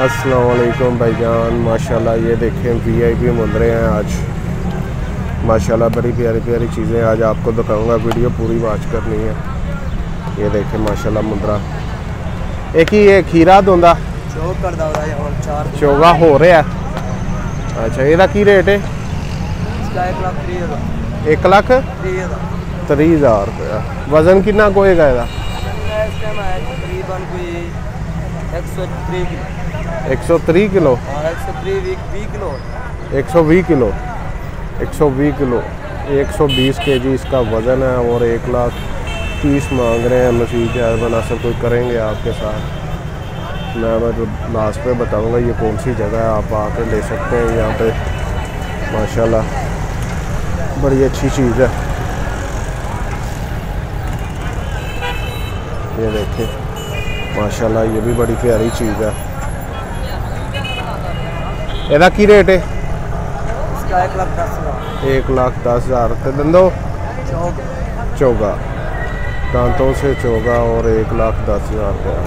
अस्सलाम वालेकुम भाईजान। माशाल्लाह ये देखें वीआईपी मुंदरे हैं आज। माशाल्लाह बड़ी प्यारी प्यारी चीज़ें आज आपको दिखाऊंगा, वीडियो पूरी वॉच करनी है। ये देखें माशाल्लाह मुंदरा। एक ही ये खीरा दोंदा चोगा हो रहा है। अच्छा ਇਹਦਾ ਕੀ रेट है? 1,30,000 रुपया। वजन कितना होएगा ਇਹਦਾ? 130 किलो। 120 किलो 120 केजी इसका वज़न है और 1,30,000 मांग रहे हैं। मसीह जायज़ मुनासिब कोई करेंगे आपके साथ। मैं लास्ट पे बताऊंगा ये कौन सी जगह है, आप आके ले सकते हैं यहाँ पे। माशाल्लाह बड़ी अच्छी चीज़ है। ये देखें माशाल्लाह ये भी बड़ी प्यारी चीज़ है। ਇਹਦਾ ਕੀ रेट है? इसका 1,10,000। 1,10,000 के दंदो चोगा, दांतों से चोगा और 1,10,000 रुपया।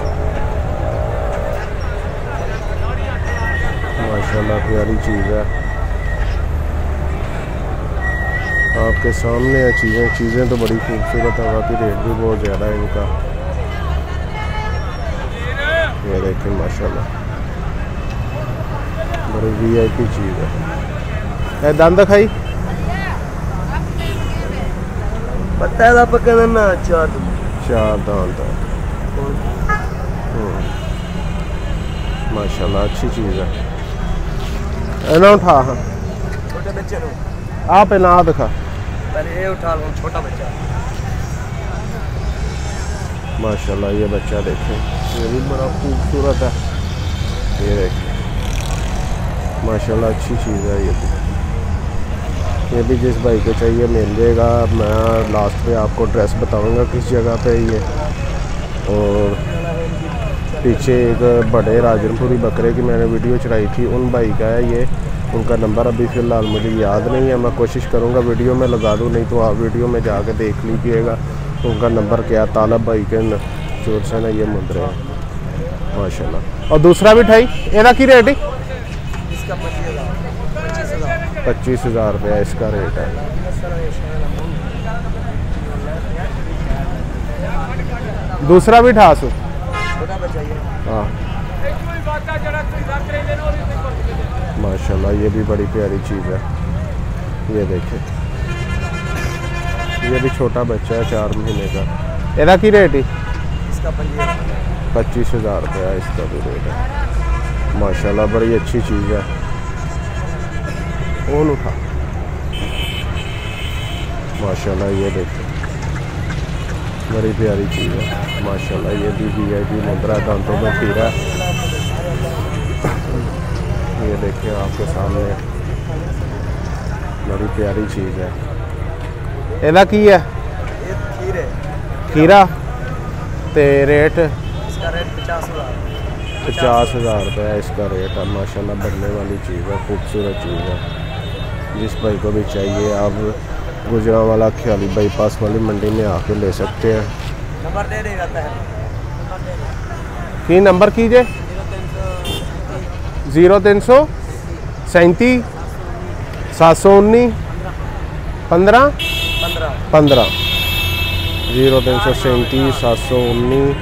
माशाल्लाह प्यारी चीज़ है। आपके सामने है चीज़ें तो बड़ी खूबसूरत है, बाकी रेट भी बहुत ज़्यादा है इनका। ये देखें माशाल्लाह बड़ी वीआईपी चीज़ है। दंद खाई पता है पकड़ना चार दांत है। माशाल्लाह अच्छी चीज़ है। ना उठा हाँ छोटे बच्चे आप ना दिखा पहले ये उठा लो, छोटा बच्चा। माशाल्लाह ये बच्चा देखें, ये भी बड़ा खूबसूरत है। ये देखें माशाल्लाह अच्छी चीज़ है। ये भी जिस भाई को चाहिए मिल जाएगा। मैं लास्ट पे आपको एड्रेस बताऊंगा किस जगह पे ये। और पीछे एक बड़े राजनपुरी बकरे की मैंने वीडियो चलाई थी, उन भाई का है ये। उनका नंबर अभी फ़िलहाल मुझे याद नहीं है, मैं कोशिश करूँगा वीडियो में लगा दूँ, नहीं तो आप वीडियो में जाके देख लीजिएगा उनका नंबर क्या। तालब भाई के चोर से ना ये मुंदरे हैं माशाल्लाह। और दूसरा भी ठाई एदा की रेट है? इसका 25,000। 25,000 रुपया इसका रेट है। दूसरा भी ठास हाँ माशाल्लाह ये भी बड़ी प्यारी चीज़ है। ये देखें ये भी छोटा बच्चा है 4 महीने का। एदा की रेट है? इसका 25,000 रुपया इसका भी रेट है। माशाल्लाह बड़ी अच्छी चीज़ है। कौन उठा माशाल्लाह ये देखें बड़ी प्यारी चीज़ है। माशाल्लाह ये भी वीआईपी मुंदरा, दांतों में खीरा। ये देखें आपके सामने बड़ी प्यारी चीज़ है। एदा की है? खीरा ते रेट? इसका रेट 50,000। 50,000 रुपया इसका रेट है। माशाल्लाह बढ़ने वाली चीज़ है, खूबसूरत चीज़ है। जिस भाई को भी चाहिए आप गुजरांवाला ख्याली बाईपास वाली मंडी में आके ले सकते हैं। नंबर दे देगा की नंबर कीजिए 0337 719 15 15 0337 719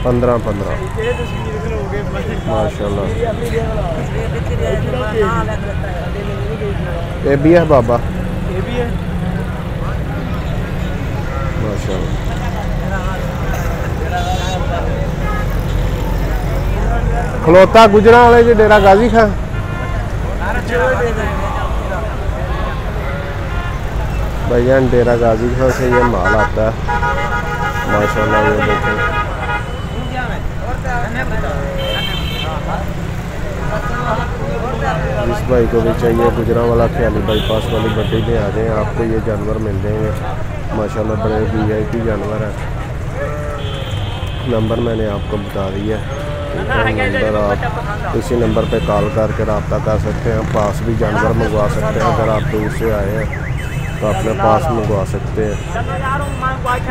15 माशाल्लाह ये भी है बाबा, ये भी है माशाल्लाह। खलोता गुजरा वाले जो डेरा गाजी खां भाईजान, डेरा गाजी खां से ये माल आता है माशाल्लाह। ये देखें जिस भाई को भी चाहिए गुजरांवाला ख्याली बाईपास वाली मंडी में आ जाएं, आपको ये जानवर मिल जाएंगे माशाल्लाह। बड़े वीआईपी जानवर है। नंबर मैंने आपको बता दिया है। नंबर आप इसी नंबर पे कॉल करके रब्ता कर सकते हैं। पास भी जानवर मंगवा सकते हैं। अगर आप दूर से आए हैं तो अपने पास मंगवा सकते हैं।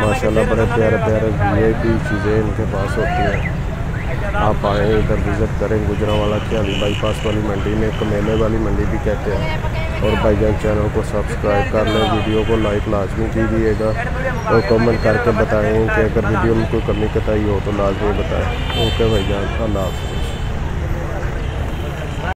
माशाल्लाह बड़े प्यारे प्यारे वीआईपी चीज़ें इनके पास होती हैं। आप आएँ इधर विज़िट करें। गुजरांवाला ख्याली बाईपास वाली मंडी में कमेले वाली मंडी भी कहते हैं। और भाईजान चैनल को सब्सक्राइब कर लें, वीडियो को लाइक लाजमी कीजिएगा और कमेंट करके बताएं कि अगर वीडियो में कोई कमी कताई हो तो लाजमी बताएं। ओके भाईजान, अल्लाह हाफ़िज़।